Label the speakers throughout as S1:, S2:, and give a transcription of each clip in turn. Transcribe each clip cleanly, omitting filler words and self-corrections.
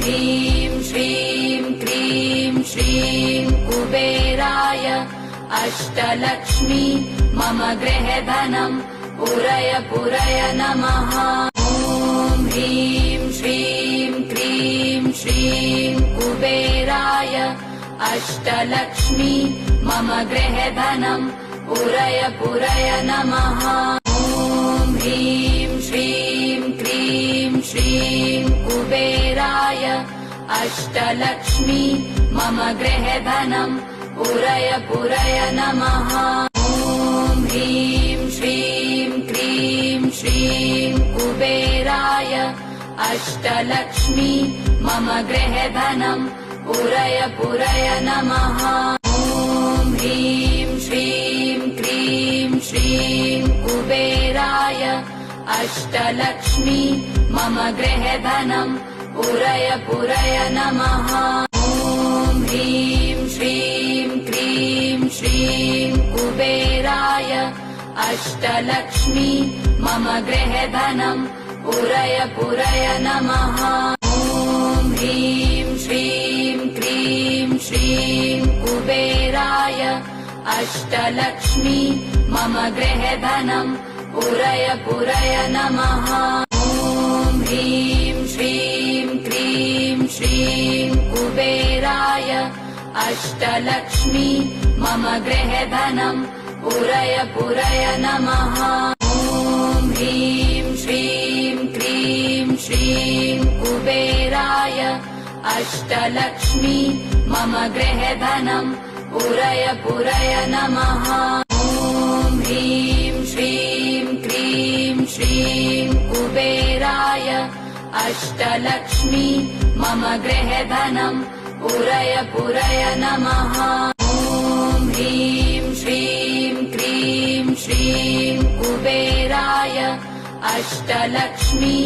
S1: ह्रीं श्रीं क्रीं श्रीं कुबेराय अष्टलक्ष्मी मम गृहधनम् पुरय पुरय नमः। ॐ ह्रीं श्रीं क्रीं श्रीं कुबेराय अष्टलक्ष्मी मम गृहधनम् पुरय पुरय नमः। ॐ ह्रीं श्रीं क्रीं श्रीं कुबेराय अष्टलक्ष्मी मम गृहधनम् पुरय पुरय नमः। ॐ ह्रीं श्रीं क्रीं श्रीं कुबेराय अष्टलक्ष्मी मम गृहधनम् पुरय पुरय नमः। ॐ ह्रीं श्रीं क्रीं श्रीं कुबेराय अष्टलक्ष्मी मम गृहधनम् पुरय पुरय नमः। ॐ ह्रीं श्रीं क्रीं श्रीं कुबेराय अष्टलक्ष्मी मम गृहधनम् पुरय पुरय नमः। ॐ ह्रीं श्रीं क्रीं श्रीं कुबेराय अष्टलक्ष्मी मम गृहधनम् पुरय पुरय नमः। ॐ ह्रीं श्रीं क्रीं श्रीं कुबेराय अष्टलक्ष्मी मम गृहधनम् पुरय पुरय नमः। ॐ ह्रीं श्रीं क्रीं श्रीं कुबेराय अष्टलक्ष्मी मम गृहधनम् पुरय पुरय नमः। ॐ ह्रीं श्रीं क्रीं श्रीं कुबेराय अष्टलक्ष्मी मम गृहधनम् पुरय पुरय नमः। ॐ ह्रीं श्रीं क्रीं श्रीं कुबेराय अष्टलक्ष्मी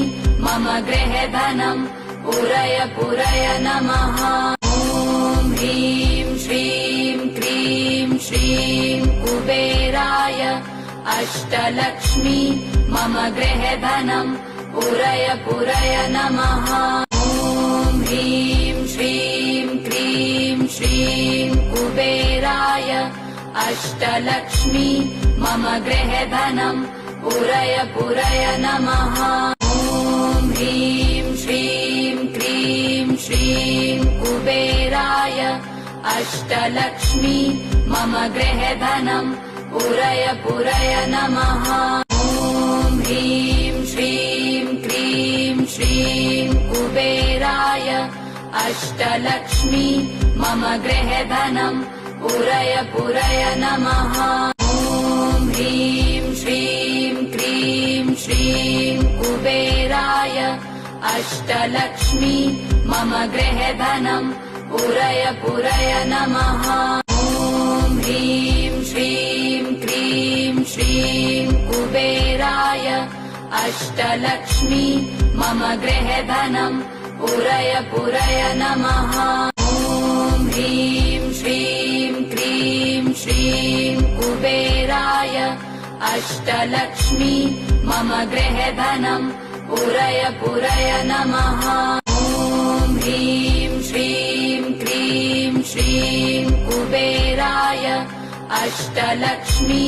S1: मम गृहधनम् पुरय पुरय नमः। ॐ ह्रीं श्रीं क्रीं श्रीं कुबेराय अष्टलक्ष्मी मम गृहधनम् पुरय पुरय नमः। ॐ ह्रीं श्रीं क्रीं श्रीं कुबेराय अष्टलक्ष्मी मम गृहधनम् पुरय पुरय नमः। ॐ ह्रीं श्रीं क्रीं श्रीं कुबेराय अष्टलक्ष्मी मम गृहधनम् पुरय पुरय नमः। ॐ ह्रीं श्रीं क्रीं श्रीं कुबेराय अष्टलक्ष्मी मम गृहधनम् पुरय पुरय नमः। ॐ ह्रीं श्रीं क्रीं श्रीं कुबेराय अष्टलक्ष्मी मम गृहधनम् पुरय पुरय नमः। ॐ ह्रीं श्रीं क्रीं श्रीं कुबेराय अष्टलक्ष्मी मम गृहधनम् पुरय पुरय नमः। ॐ ह्रीं श्रीं क्रीं श्रीं कुबेराय अष्टलक्ष्मी मम गृहधनम् पुरय पुरय नमः। ॐ ह्रीं श्रीं क्रीं श्रीं कुबेराय अष्टलक्ष्मी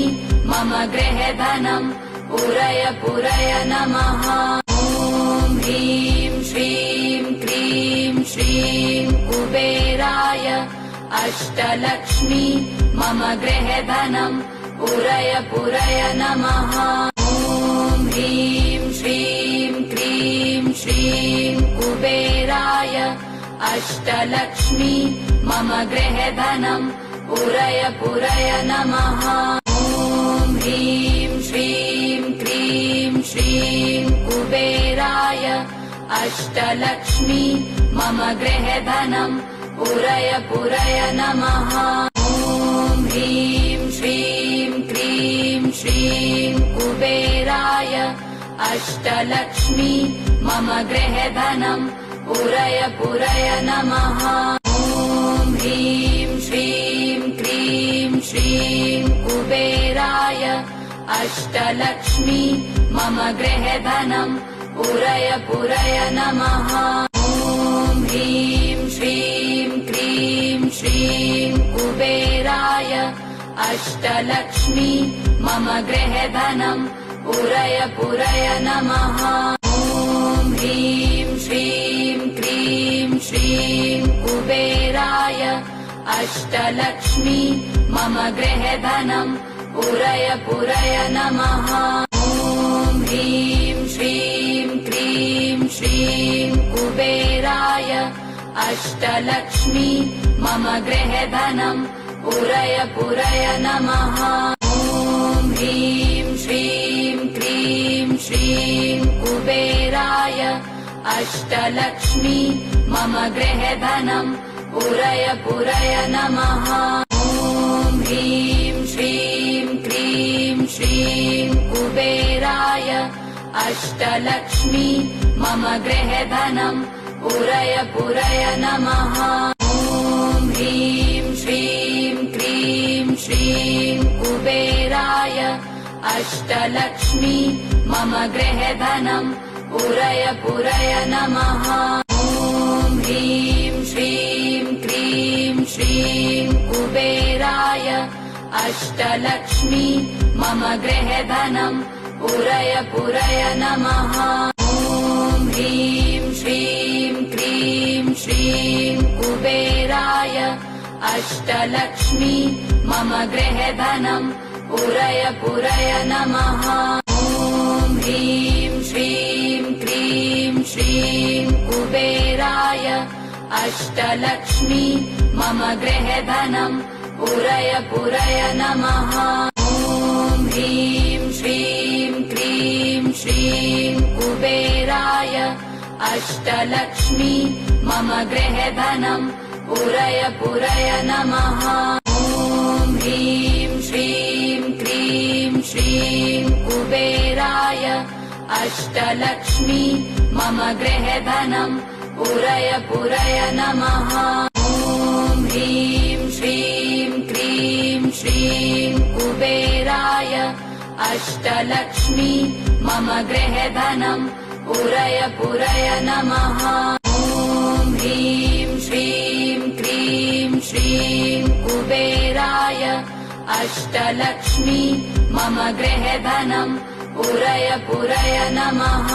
S1: मम गृहधनम् पुरय पुरय नमः। ॐ ह्रीं श्रीं क्रीं श्रीं कुबेराय अष्टलक्ष्मी मम गृहधनम् पुरय पुरय नमः। ॐ ह्रीं श्रीं क्रीं श्रीं कुबेराय अष्टलक्ष्मी मम गृहधनम् पुरय पुरय नमः। ॐ ह्रीं श्रीं क्रीं श्रीं कुबेराय अष्टलक्ष्मी मम गृहधनम् पुरय पुरय नमः। ॐ ह्रीं श्रीं क्रीं श्रीं कुबेराय अष्टलक्ष्मी मम गृहधनम् पुरय पुरय नमः। ॐ ह्रीं श्रीं क्रीं श्रीं कुबेराय अष्टलक्ष्मी मम गृहधनम् पुरय पुरय नमः। ॐ ह्रीं अष्टलक्ष्मी मम गृहधनम् पुरय पुरय नमः। ॐ ह्रीं श्रीं क्रीं श्रीं कुबेराय अष्टलक्ष्मी मम गृहधनम् पुरय पुरय नमः। ॐ ह्रीं श्रीं क्रीं श्रीं कुबेराय अष्टलक्ष्मी मम गृहधनम् पुरय पुरय नमः। ॐ ह्रीं श्रीं क्रीं श्रीं कुबेराय अष्टलक्ष्मी मम गृहधनम् पुरय पुरय नमः। ॐ ह्रीं श्रीं क्रीं श्रीं कुबेराय अष्टलक्ष्मी मम गृहधनम् पुरय पुरय नमः। ॐ ह्रीं श्रीं क्रीं श्रीं कुबेराय अष्टलक्ष्मी मम गृहधनम् पुरय पुरय नमः। ॐ ह्रीं श्रीं क्रीं श्रीं कुबेराय अष्टलक्ष्मी मम गृहधनम् पुरय पुरय नमः। ॐ ह्रीं श्रीं क्रीं श्रीं कुबेराय अष्टलक्ष्मी मम गृहधनम् पुरय पुरय नमः। ॐ ह्रीं श्रीं क्रीं श्रीं कुबेराय अष्टलक्ष्मी मम गृहधनम् पुरय पुरय नमः। ॐ ह्रीं श्रीं क्रीं श्रीं कुबेराय अष्टलक्ष्मी मम गृहधनम् पुरय पुरय नमः। ॐ ह्रीं श्रीं क्रीं श्रीं कुबेराय अष्टलक्ष्मी मम गृहधनम् पुरय पुरय नमः। ॐ ह्रीं श्रीं क्रीं श्रीं कुबेराय अष्टलक्ष्मी मम गृहधनम् पुरय पुरय नमः। ॐ ह्रीं श्रीं क्रीं श्रीं कुबेराय अष्टलक्ष्मी मम गृहधनम् पुरय पुरय नमः।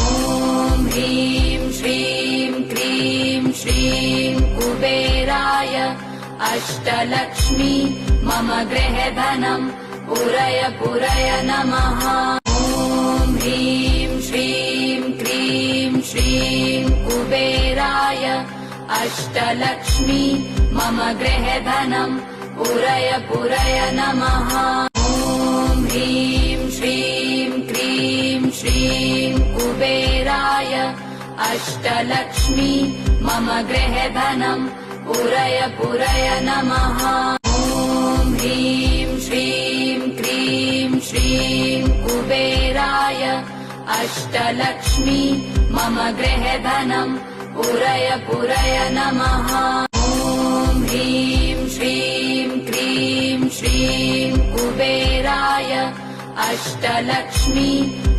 S1: ॐ ह्रीं श्रीं क्रीं श्रीं कुबेराय अष्टलक्ष्मी मम गृहधनम् पुरय पुरय नमः। ॐ ह्रीं श्रीं क्रीं श्रीं कुबेराय अष्टलक्ष्मी मम गृहधनम् पुरय पुरय नमः। ॐ ह्रीं श्रीं क्रीं श्रीं कुबेराय अष्टलक्ष्मी मम गृहधनम् पुरय पुरय नमः। ॐ ह्रीं श्रीं क्रीं श्रीं कुबेराय अष्टलक्ष्मी मम गृहधनम् पुरय पुरय नमः। ॐ ह्रीं श्रीं क्रीं श्रीं कुबेराय अष्टलक्ष्मी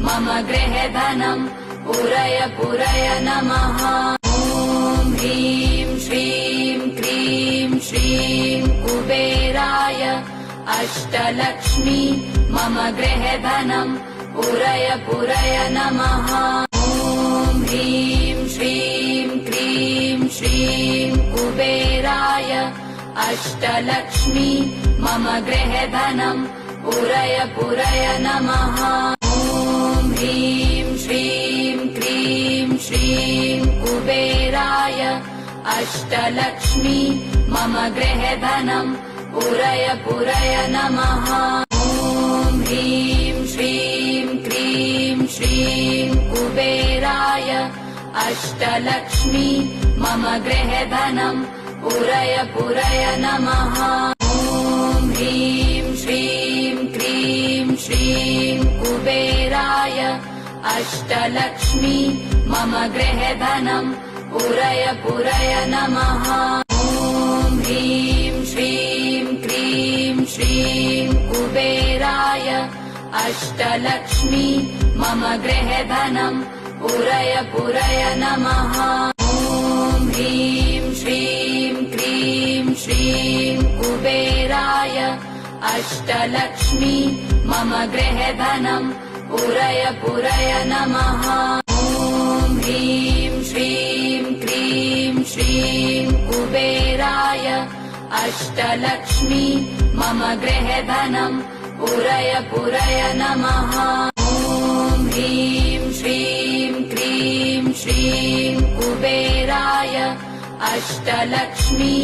S1: मम गृहधनम् पुरय पुरय नमः। ॐ ह्रीं श्रीं क्रीं श्रीं कुबेराय अष्टलक्ष्मी मम गृहधनम् पुरय पुरय नमः। ॐ ह्रीं श्रीं क्रीं श्रीं कुबेराय अष्टलक्ष्मी मम गृहधनम् पुरय पुरय नमः। ॐ ह्रीं श्रीं क्रीं श्रीं कुबेराय अष्टलक्ष्मी मम गृहधनम् पुरय पुरय नमः। ॐ ह्रीं श्रीं क्रीं श्रीं कुबेराय अष्टलक्ष्मी मम गृहधनम् पुरय पुरय नमः। ॐ ह्रीं श्रीं क्रीं श्रीं कुबेराय अष्टलक्ष्मी मम गृहधनम् पुरय पुरय नमः। ॐ ह्रीं श्रीं क्रीं श्रीं कुबेराय अष्टलक्ष्मी मम गृहधनम् पुरय पुरय नमः। ॐ ह्रीं श्रीं क्रीं श्रीं कुबेराय अष्टलक्ष्मी मम गृहधनम् पूरय पूरय नमः। ॐ ह्रीं श्रीं क्रीं श्रीं कुबेराय अष्टलक्ष्मी मम गृहधनम् पूरय पूरय नमः। ॐ ह्रीं श्रीं क्रीं श्रीं कुबेराय अष्टलक्ष्मी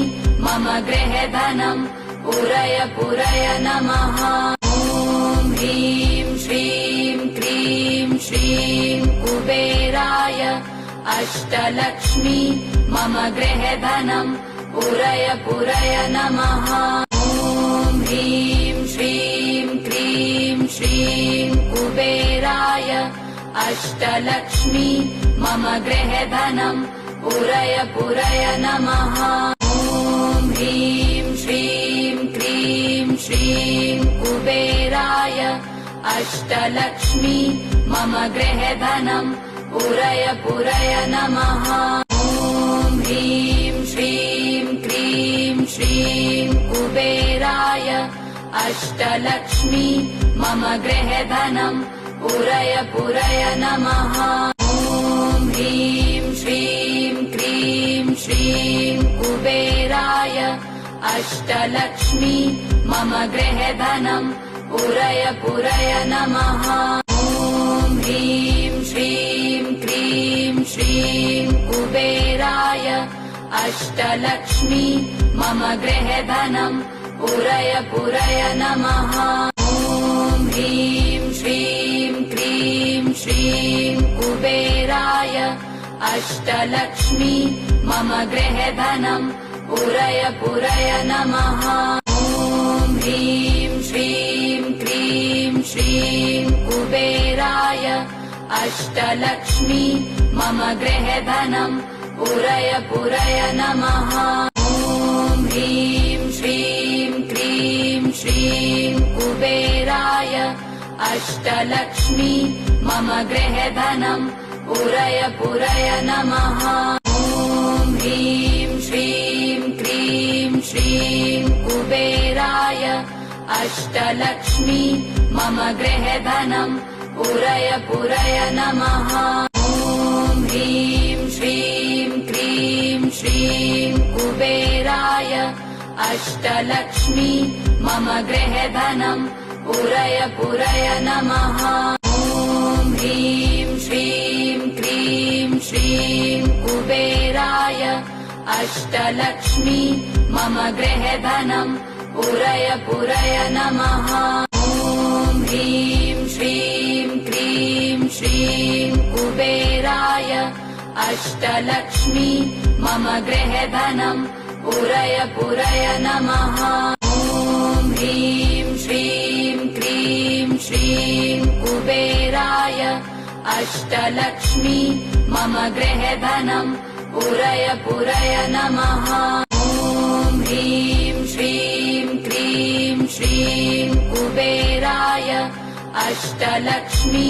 S1: मम गृहधनम् पूरय पूरय नमः। ॐ ह्रीं श्रीं क्रीं श्रीं कुबेराय अष्टलक्ष्मी मम गृहधनम् पूरय पूरय नमः। ॐ ह्रीं श्रीं क्रीं श्रीं कुबेराय अष्टलक्ष्मी मम गृहधनम् पूरय पूरय नमः। ॐ ह्रीं श्रीं क्रीं श्रीं कुबेराय अष्टलक्ष्मी मम गृहधनम् पूरय पूरय नमः। ॐ ह्रीं श्रीं क्रीं श्रीं कुबेराय अष्टलक्ष्मी मम गृहधनम् पूरय पूरय नमः। ॐ ह्रीं श्रीं क्रीं श्रीं कुबेराय अष्टलक्ष्मी मम गृहधनम् पूरय पूरय नमः। ॐ ह्रीं श्रीं क्रीं श्रीं कुबेराय अष्टलक्ष्मी मम गृहधनम् पूरय पूरय नमः। ॐ ह्रीं श्रीं क्रीं श्रीं कुबेराय अष्टलक्ष्मी मम गृहधनम् पूरय पूरय नमः। ॐ ह्रीं श्रीं क्रीं श्रीं कुबेराय अष्टलक्ष्मी मम गृहधनम् पूरय पूरय नमः। ॐ ह्रीं श्रीं क्रीं श्रीं कुबेराय अष्टलक्ष्मी मम गृहधनम् पूरय पूरय नमः। ॐ ह्रीं श्रीं क्रीं श्रीं कुबेराय अष्टलक्ष्मी मम गृहधनम् पूरय पूरय नमः। ॐ ह्रीं श्रीं क्रीं श्रीं कुबेराय अष्टलक्ष्मी मम गृहधनम् पूरय पूरय नमः। ॐ ह्रीं श्रीं क्रीं श्रीं कुबेराय अष्टलक्ष्मी मम गृहधनम् पूरय पूरय नमः। ॐ ह्रीं श्रीं क्रीं श्रीं कुबेराय अष्टलक्ष्मी मम गृहधनम् पूरय पूरय नमः। ॐ ह्रीं श्रीं क्रीं श्रीं कुबेराय अष्टलक्ष्मी मम गृहधनम् पूरय पूरय नमः। ॐ ह्रीं श्रीं क्रीं श्रीं कुबेराय अष्टलक्ष्मी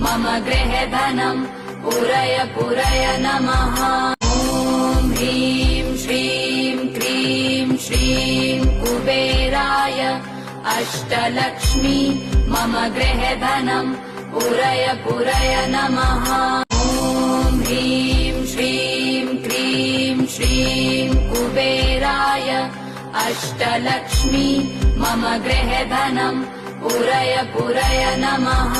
S1: मम गृहधनम् पूरय पूरय नमः। ॐ ह्रीं श्रीं क्रीं श्रीं कुबेराय अष्टलक्ष्मी मम गृहधनम् पूरय पूरय नमः। ॐ ह्रीं श्रीं क्रीं श्रीं कुबेराय अष्टलक्ष्मी मम गृहधनम् पूरय पूरय नमः।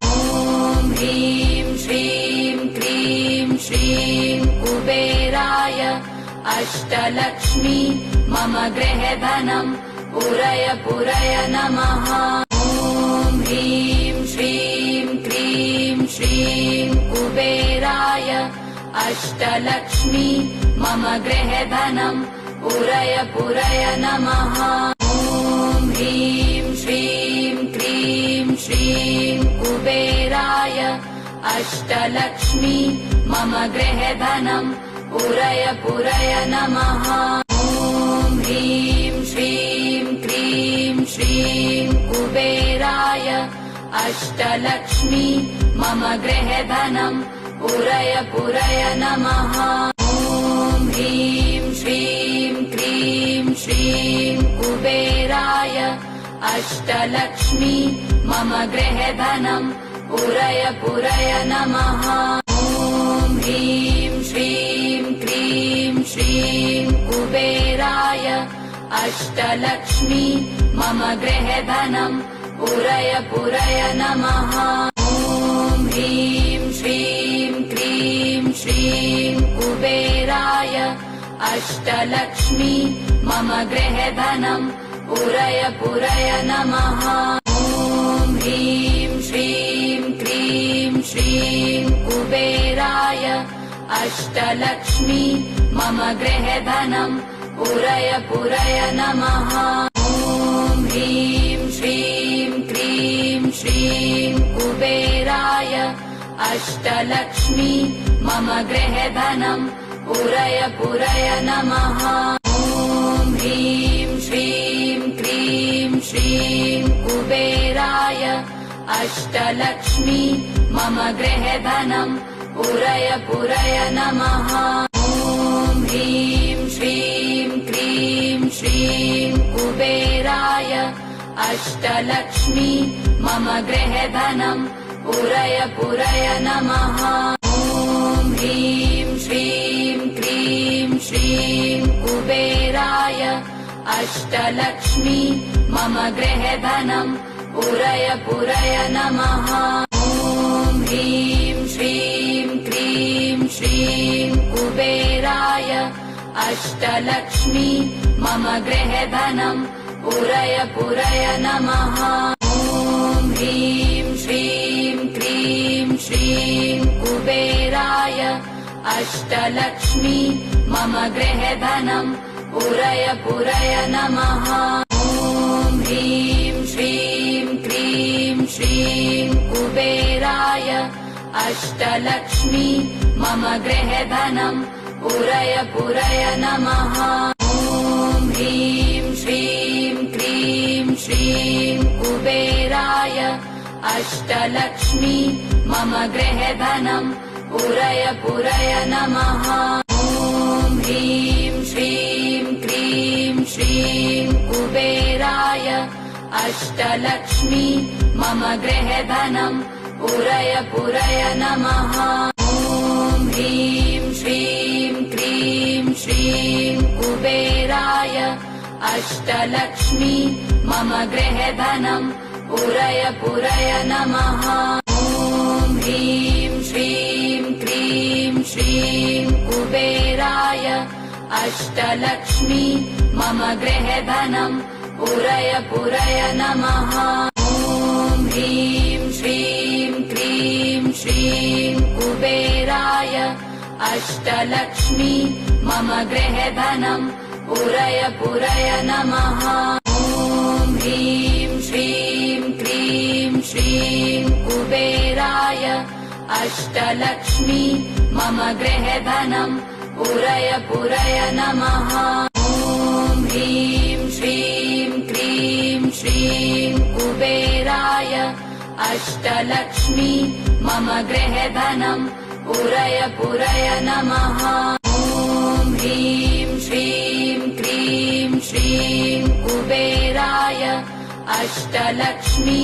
S1: ॐ ह्रीं श्रीं क्रीं श्रीं कुबेराय अष्टलक्ष्मी मम गृहधनम् पूरय पूरय नमः। ॐ ह्रीं श्रीं क्रीं श्रीं कुबेराय अष्टलक्ष्मी मम गृहधनम् पूरय पूरय नमः। ॐ ह्रीं श्रीं क्रीं श्रीं कुबेराय अष्टलक्ष्मी मम गृहधनम् पूरय पूरय नमः। ॐ ह्रीं श्रीं क्रीं श्रीं कुबेराय अष्टलक्ष्मी मम गृहधनम् पूरय पूरय नमः। ॐ ह्रीं श्रीं क्रीं श्रीं कुबेराय अष्टलक्ष्मी मम गृहे धनम् पूरय पूरय नमः। ॐ ह्रीं श्रीं क्रीं श्रीं कुबेराय अष्टलक्ष्मी मम गृहे धनम् पूरय पूरय नमः। ॐ ह्रीं श्रीं क्रीं श्रीं कुबेराय अष्टलक्ष्मी मम गृहे धनम् पूरय पूरय नमः। ॐ ह्रीं श्रीं क्रीं श्रीं कुबेराय अष्टलक्ष्मी मम गृहे धनम् पूरय पूरय नमः। ॐ ह्रीं श्रीं क्रीं श्रीं कुबेराय अष्टलक्ष्मी मम गृहे धनम् पूरय पूरय नमः। ॐ ह्रीं श्रीं क्रीं श्रीं कुबेराय अष्टलक्ष्मी मम गृहे धनम् पूरय पूरय नमः। ॐ ह्रीं श्रीं क्रीं श्रीं कुबेराय अष्टलक्ष्मी मम गृहे धनम् पूरय पूरय नमः। ॐ ह्रीं श्रीं क्रीं श्रीं कुबेराय अष्टलक्ष्मी मम गृहे धनम् पूरय पूरय नमः। ॐ ह्रीं श्रीं क्रीं श्रीं कुबेराय अष्टलक्ष्मी मम गृहे धनम् पूरय पूरय नमः। ॐ ह्रीं श्रीं क्रीं श्रीं कुबेराय अष्टलक्ष्मी मम गृहे धनम् पूरय पूरय नमः। ॐ ह्रीं श्रीं क्रीं श्रीं कुबेराय अष्टलक्ष्मी मम गृहे धनम् पूरय पूरय नमः। ॐ ह्रीं श्रीं क्रीं श्रीं कुबेराय अष्टलक्ष्मी मम गृहे धनम् पूरय पूरय नमः। ॐ ह्रीं श्रीं क्रीं श्रीं कुबेराय अष्टलक्ष्मी मम गृहे धनम् पूरय पूरय नमः। ॐ ह्रीं श्रीं क्रीं श्रीं कुबेराय अष्टलक्ष्मी मम गृहे धनम् पूरय पूरय नमः। ॐ ह्रीं श्रीं क्रीं श्रीं कुबेराय अष्टलक्ष्मी मम गृहे धनम् पूरय पूरय नमः। ॐ ह्रीं श्रीं क्रीं श्रीं कुबेराय अष्टलक्ष्मी मम गृहे धनम् पूरय पूरय नमः। ॐ ह्रीं श्रीं क्रीं श्रीं कुबेराय अष्टलक्ष्मी मम गृहे धनम् पूरय पूरय नमः। ॐ ह्रीं श्रीं क्रीं श्रीं कुबेराय अष्टलक्ष्मी मम गृहे धनम् पूरय पूरय नमः। ॐ ह्रीं श्रीं क्रीं श्रीं कुबेराय अष्टलक्ष्मी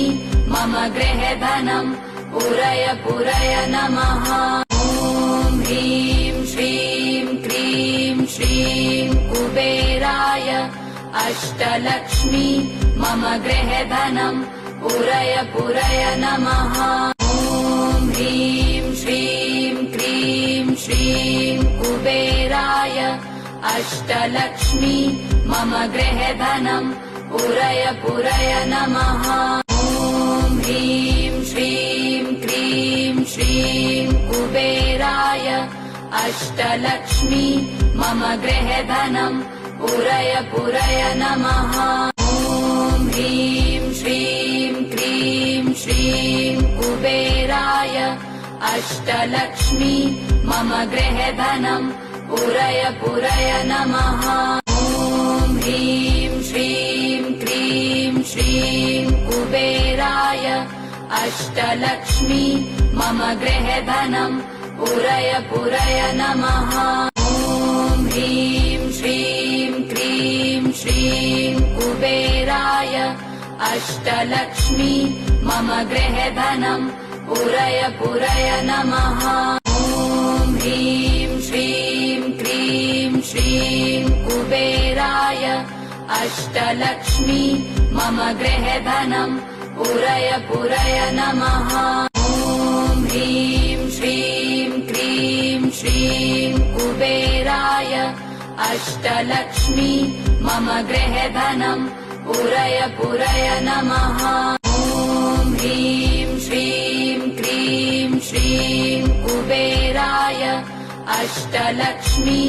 S1: मम गृहे धनम् पूरय पूरय नमः। ॐ ह्रीं श्रीं क्रीं श्रीं कुबेराय अष्टलक्ष्मी मम गृहे धनम् पूरय पूरय नमः। ॐ ह्रीं श्रीं क्रीं श्रीं कुबेराय अष्टलक्ष्मी मम गृहे धनम् पूरय पूरय नमः। ॐ ह्रीं श्रीं क्रीं श्रीं कुबेराय अष्टलक्ष्मी मम गृहे धनम् पूरय पूरय नमः। ॐ ह्रीं श्रीं क्रीं श्रीं कुबेराय अष्टलक्ष्मी मम गृहे धनम् पूरय पूरय नमः। ॐ ह्रीं श्रीं क्रीं श्रीं कुबेराय अष्टलक्ष्मी मम गृहे धनम् पूरय पूरय नमः। ॐ ह्रीं श्रीं क्रीं श्रीं कुबेराय अष्टलक्ष्मी मम गृहधनम् पुरय पुरय नमः। ॐ ह्रीं श्रीं क्रीं श्रीं कुबेराय अष्टलक्ष्मी मम गृहधनम् पुरय पुरय नमः। ॐ ह्रीं श्रीं क्रीं श्रीं कुबेराय अष्टलक्ष्मी मम गृहधनम् पुरय पुरय नमः। ॐ ह्रीं श्रीं क्रीं श्रीं कुबेराय अष्टलक्ष्मी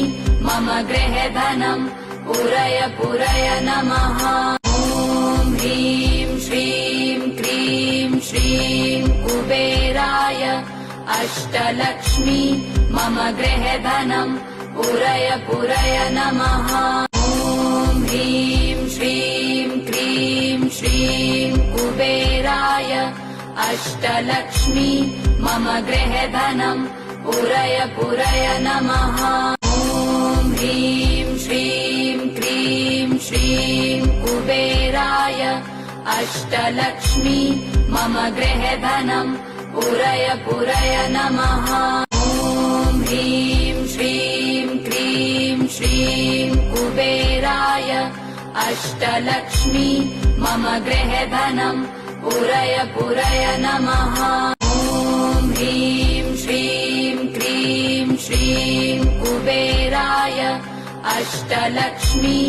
S1: मम गृहधनम् पुरय पुरय नमः। ॐ ह्रीं श्रीं क्रीं श्रीं कुबेराय अष्टलक्ष्मी मम गृहधनम् पुरय पुरय नमः। ॐ ह्रीं श्रीं क्रीं श्रीं कुबेराय अष्टलक्ष्मी मम गृहधनम् पुरय पुरय नमः। ॐ ह्रीं श्रीं क्रीं श्रीं कुबेराय अष्टलक्ष्मी मम गृहधनम् पुरय पुरय नमः। ॐ ह्रीं श्रीं क्रीं श्रीं कुबेराय अष्टलक्ष्मी मम गृहधनम् पुरय पुरय नमः। ॐ ह्रीं श्रीं क्रीं श्रीं कुबेराय अष्टलक्ष्मी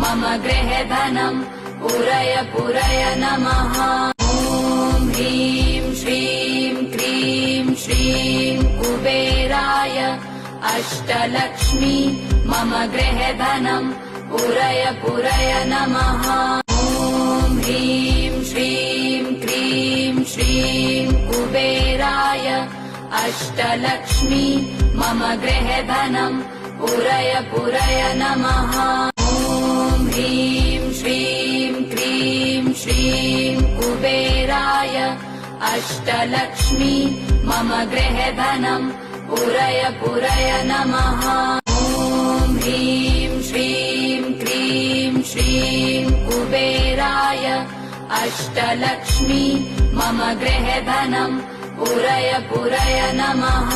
S1: मम गृहधनम् पुरय पुरय नमः। ॐ ह्रीं श्रीं क्रीं श्रीं कुबेराय अष्टलक्ष्मी मम गृहधनम् पुरय पुरय नमः। ॐ ह्रीं श्रीं क्रीं श्रीं कुबेराय अष्टलक्ष्मी मम गृहधनम् पुरय पुरय नमः। ॐ ह्रीं श्रीं क्रीं श्रीं कुबेराय अष्टलक्ष्मी मम गृहधनम् पुरय पुरय नमः। ॐ ह्रीं श्रीं क्रीं श्रीं कुबेराय अष्टलक्ष्मी मम गृहधनम् पुरय पुरय नमः।